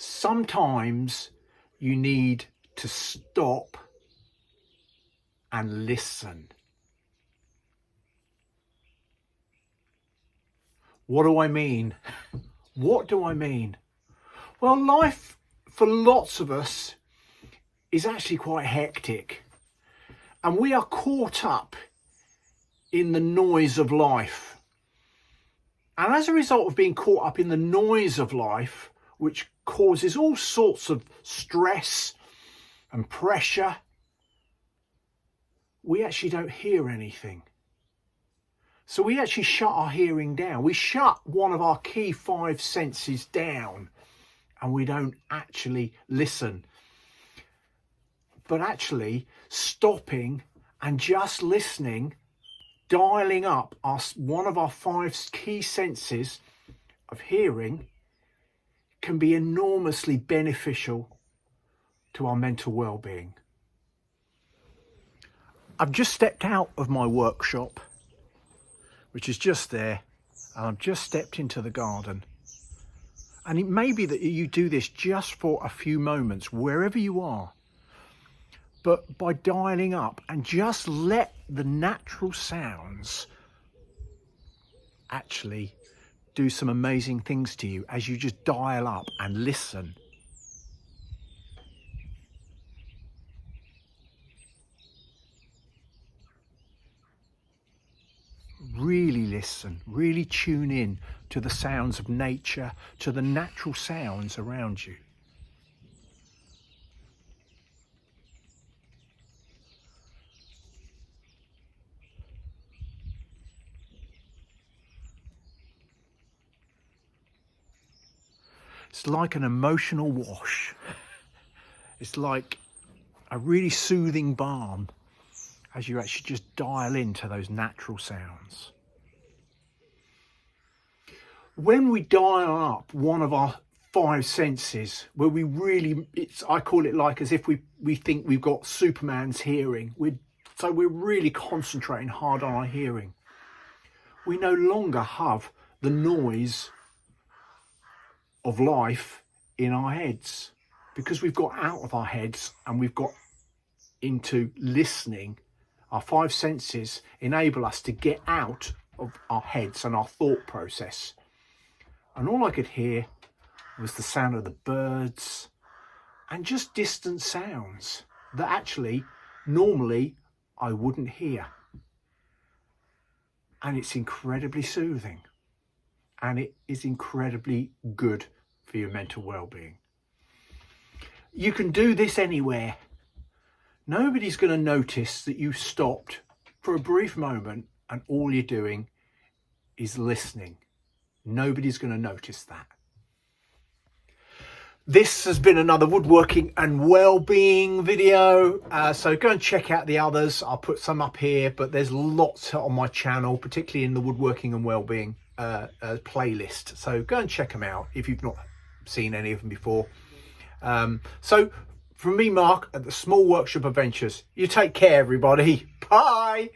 sometimes you need to stop and listen. What do I mean? What do I mean? Well, life for lots of us is actually quite hectic, and we are caught up in the noise of life. And as a result of being caught up in the noise of life, which causes all sorts of stress and pressure, we actually don't hear anything. So we actually shut our hearing down. We shut one of our key 5 senses down, and we don't actually listen. But actually stopping and just listening, dialing up one of our 5 key senses of hearing, can be enormously beneficial to our mental well-being. I've just stepped out of my workshop, which is just there, and I've just stepped into the garden. And it may be that you do this just for a few moments, wherever you are. But by dialing up and just let the natural sounds actually do some amazing things to you as you just dial up and listen. Really listen, really tune in to the sounds of nature, to the natural sounds around you. It's like an emotional wash. It's like a really soothing balm as you actually just dial into those natural sounds. When we dial up one of our 5 senses, where we really, I call it like as if we think we've got Superman's hearing. So we're really concentrating hard on our hearing. We no longer have the noise of life in our heads, because we've got out of our heads and we've got into listening. Our 5 senses enable us to get out of our heads and our thought process. And all I could hear was the sound of the birds and just distant sounds that actually normally I wouldn't hear. And it's incredibly soothing, and it is incredibly good for your mental well-being. You can do this anywhere. Nobody's going to notice that you stopped for a brief moment and all you're doing is listening. Nobody's going to notice that. This has been another woodworking and well-being video. So go and check out the others. I'll put some up here, but there's lots on my channel, particularly in the woodworking and well-being playlist. So go and check them out if you've not seen any of them before. So from me, Mark, at the Small Workshop Adventures, you take care, everybody. Bye.